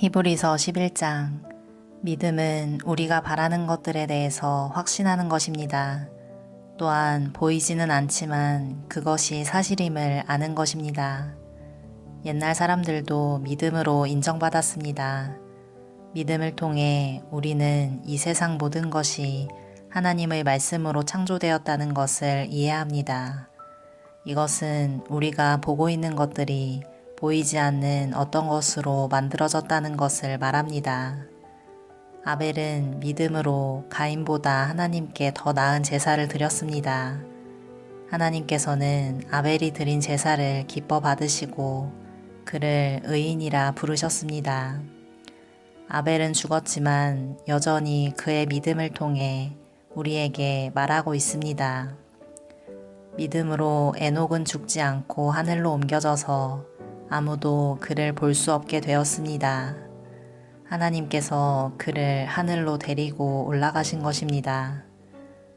히브리서 11장. 믿음은 우리가 바라는 것들에 대해서 확신하는 것입니다. 또한 보이지는 않지만 그것이 사실임을 아는 것입니다. 옛날 사람들도 믿음으로 인정받았습니다. 믿음을 통해 우리는 이 세상 모든 것이 하나님의 말씀으로 창조되었다는 것을 이해합니다. 이것은 우리가 보고 있는 것들이 보이지 않는 어떤 것으로 만들어졌다는 것을 말합니다. 아벨은 믿음으로 가인보다 하나님께 더 나은 제사를 드렸습니다. 하나님께서는 아벨이 드린 제사를 기뻐 받으시고 그를 의인이라 부르셨습니다. 아벨은 죽었지만 여전히 그의 믿음을 통해 우리에게 말하고 있습니다. 믿음으로 에녹은 죽지 않고 하늘로 옮겨져서 아무도 그를 볼 수 없게 되었습니다. 하나님께서 그를 하늘로 데리고 올라가신 것입니다.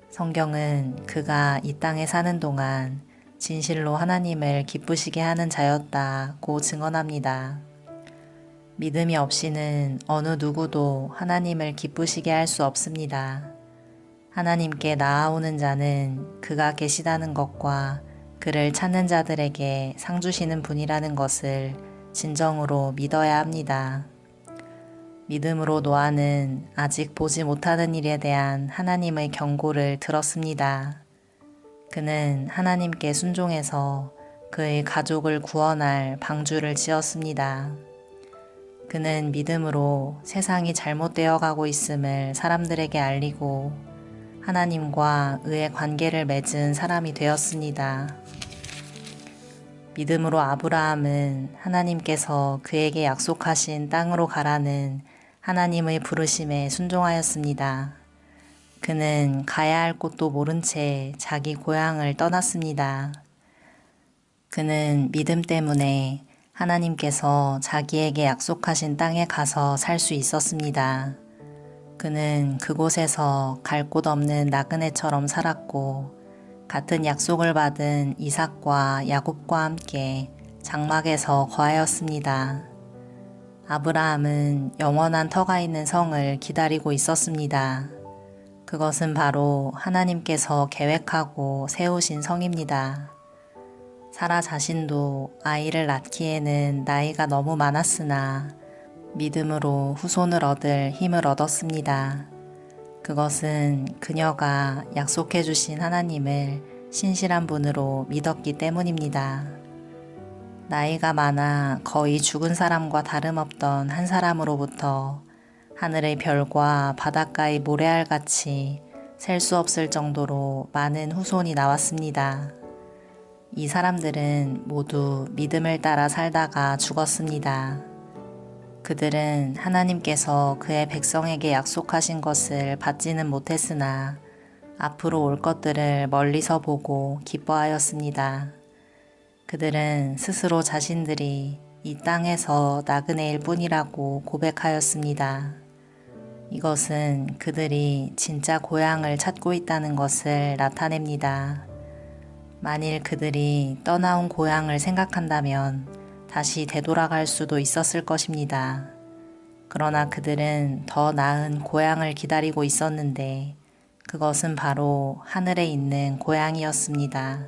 성경은 그가 이 땅에 사는 동안 진실로 하나님을 기쁘시게 하는 자였다고 증언합니다. 믿음이 없이는 어느 누구도 하나님을 기쁘시게 할 수 없습니다. 하나님께 나아오는 자는 그가 계시다는 것과 그를 찾는 자들에게 상 주시는 분이라는 것을 진정으로 믿어야 합니다. 믿음으로 노아는 아직 보지 못하는 일에 대한 하나님의 경고를 들었습니다. 그는 하나님께 순종해서 그의 가족을 구원할 방주를 지었습니다. 그는 믿음으로 세상이 잘못되어 가고 있음을 사람들에게 알리고 하나님과 의의 관계를 맺은 사람이 되었습니다. 믿음으로 아브라함은 하나님께서 그에게 약속하신 땅으로 가라는 하나님의 부르심에 순종하였습니다. 그는 가야 할 곳도 모른 채 자기 고향을 떠났습니다. 그는 믿음 때문에 하나님께서 자기에게 약속하신 땅에 가서 살 수 있었습니다. 그는 그곳에서 갈 곳 없는 나그네처럼 살았고 같은 약속을 받은 이삭과 야곱과 함께 장막에서 거하였습니다. 아브라함은 영원한 터가 있는 성을 기다리고 있었습니다. 그것은 바로 하나님께서 계획하고 세우신 성입니다. 사라 자신도 아이를 낳기에는 나이가 너무 많았으나 믿음으로 후손을 얻을 힘을 얻었습니다. 그것은 그녀가 약속해 주신 하나님을 신실한 분으로 믿었기 때문입니다. 나이가 많아 거의 죽은 사람과 다름없던 한 사람으로부터 하늘의 별과 바닷가의 모래알같이 셀 수 없을 정도로 많은 후손이 나왔습니다. 이 사람들은 모두 믿음을 따라 살다가 죽었습니다. 그들은 하나님께서 그의 백성에게 약속하신 것을 받지는 못했으나 앞으로 올 것들을 멀리서 보고 기뻐하였습니다. 그들은 스스로 자신들이 이 땅에서 나그네일 뿐이라고 고백하였습니다. 이것은 그들이 진짜 고향을 찾고 있다는 것을 나타냅니다. 만일 그들이 떠나온 고향을 생각한다면 다시 되돌아갈 수도 있었을 것입니다. 그러나 그들은 더 나은 고향을 기다리고 있었는데 그것은 바로 하늘에 있는 고향이었습니다.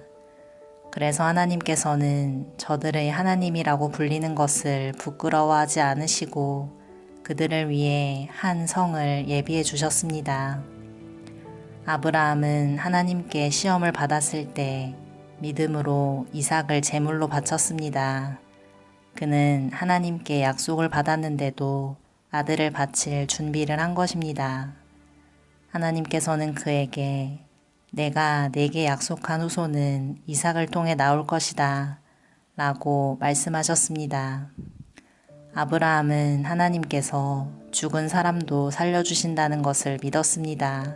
그래서 하나님께서는 저들의 하나님이라고 불리는 것을 부끄러워하지 않으시고 그들을 위해 한 성을 예비해 주셨습니다. 아브라함은 하나님께 시험을 받았을 때 믿음으로 이삭을 제물로 바쳤습니다. 그는 하나님께 약속을 받았는데도 아들을 바칠 준비를 한 것입니다. 하나님께서는 그에게 내가 네게 약속한 후손은 이삭을 통해 나올 것이다 라고 말씀하셨습니다. 아브라함은 하나님께서 죽은 사람도 살려주신다는 것을 믿었습니다.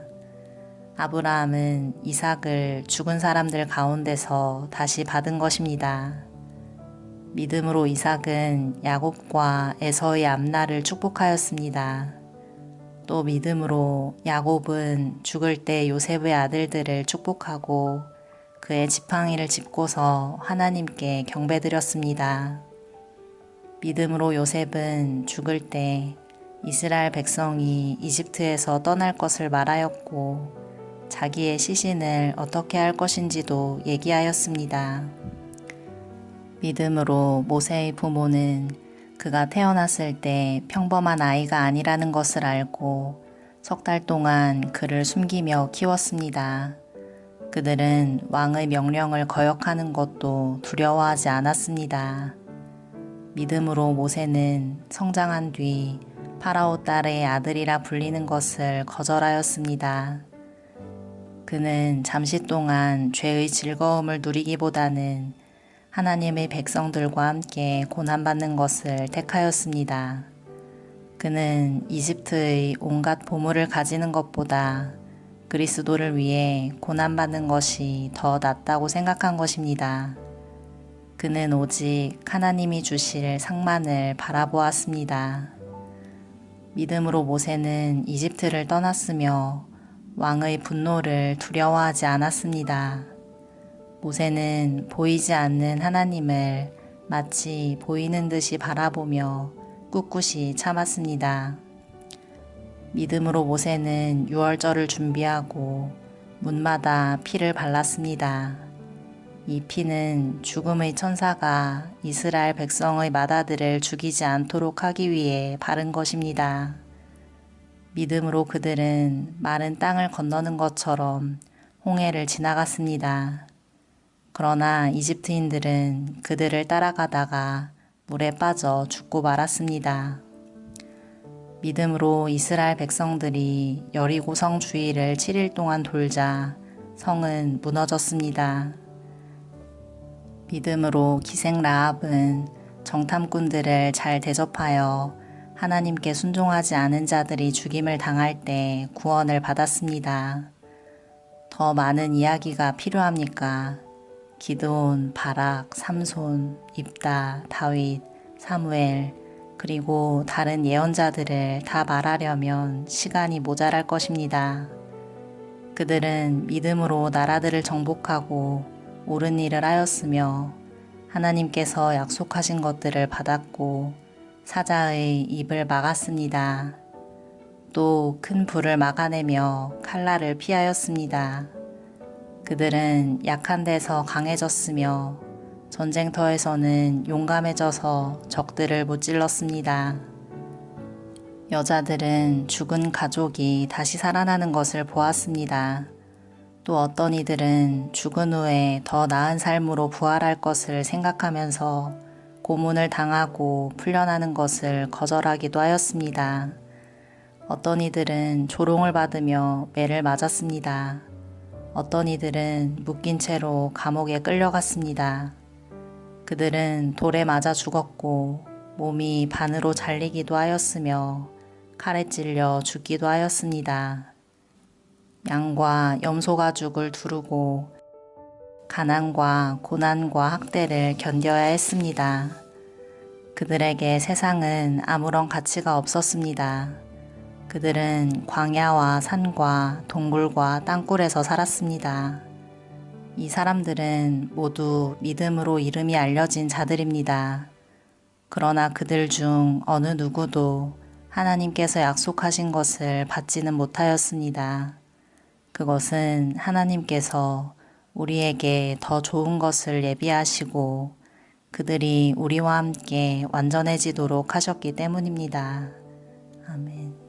아브라함은 이삭을 죽은 사람들 가운데서 다시 받은 것입니다. 믿음으로 이삭은 야곱과 에서의 앞날을 축복하였습니다. 또 믿음으로 야곱은 죽을 때 요셉의 아들들을 축복하고 그의 지팡이를 짚고서 하나님께 경배드렸습니다. 믿음으로 요셉은 죽을 때 이스라엘 백성이 이집트에서 떠날 것을 말하였고 자기의 시신을 어떻게 할 것인지도 얘기하였습니다. 믿음으로 모세의 부모는 그가 태어났을 때 평범한 아이가 아니라는 것을 알고 석 달 동안 그를 숨기며 키웠습니다. 그들은 왕의 명령을 거역하는 것도 두려워하지 않았습니다. 믿음으로 모세는 성장한 뒤 파라오 딸의 아들이라 불리는 것을 거절하였습니다. 그는 잠시 동안 죄의 즐거움을 누리기보다는 하나님의 백성들과 함께 고난받는 것을 택하였습니다. 그는 이집트의 온갖 보물을 가지는 것보다 그리스도를 위해 고난받는 것이 더 낫다고 생각한 것입니다. 그는 오직 하나님이 주실 상만을 바라보았습니다. 믿음으로 모세는 이집트를 떠났으며 왕의 분노를 두려워하지 않았습니다. 모세는 보이지 않는 하나님을 마치 보이는 듯이 바라보며 꿋꿋이 참았습니다. 믿음으로 모세는 유월절을 준비하고 문마다 피를 발랐습니다. 이 피는 죽음의 천사가 이스라엘 백성의 맏아들을 죽이지 않도록 하기 위해 바른 것입니다. 믿음으로 그들은 마른 땅을 건너는 것처럼 홍해를 지나갔습니다. 그러나 이집트인들은 그들을 따라가다가 물에 빠져 죽고 말았습니다. 믿음으로 이스라엘 백성들이 여리고성 주위를 7일 동안 돌자 성은 무너졌습니다. 믿음으로 기생 라합은 정탐꾼들을 잘 대접하여 하나님께 순종하지 않은 자들이 죽임을 당할 때 구원을 받았습니다. 더 많은 이야기가 필요합니까? 기드온, 바락, 삼손, 입다, 다윗, 사무엘, 그리고 다른 예언자들을 다 말하려면 시간이 모자랄 것입니다. 그들은 믿음으로 나라들을 정복하고 옳은 일을 하였으며 하나님께서 약속하신 것들을 받았고 사자의 입을 막았습니다. 또 큰 불을 막아내며 칼날을 피하였습니다. 그들은 약한 데서 강해졌으며 전쟁터에서는 용감해져서 적들을 무찔렀습니다. 여자들은 죽은 가족이 다시 살아나는 것을 보았습니다. 또 어떤 이들은 죽은 후에 더 나은 삶으로 부활할 것을 생각하면서 고문을 당하고 풀려나는 것을 거절하기도 하였습니다. 어떤 이들은 조롱을 받으며 매를 맞았습니다. 어떤 이들은 묶인 채로 감옥에 끌려갔습니다. 그들은 돌에 맞아 죽었고 몸이 반으로 잘리기도 하였으며 칼에 찔려 죽기도 하였습니다. 양과 염소 가죽을 두르고 가난과 고난과 학대를 견뎌야 했습니다. 그들에게 세상은 아무런 가치가 없었습니다. 그들은 광야와 산과 동굴과 땅굴에서 살았습니다. 이 사람들은 모두 믿음으로 이름이 알려진 자들입니다. 그러나 그들 중 어느 누구도 하나님께서 약속하신 것을 받지는 못하였습니다. 그것은 하나님께서 우리에게 더 좋은 것을 예비하시고 그들이 우리와 함께 완전해지도록 하셨기 때문입니다. 아멘.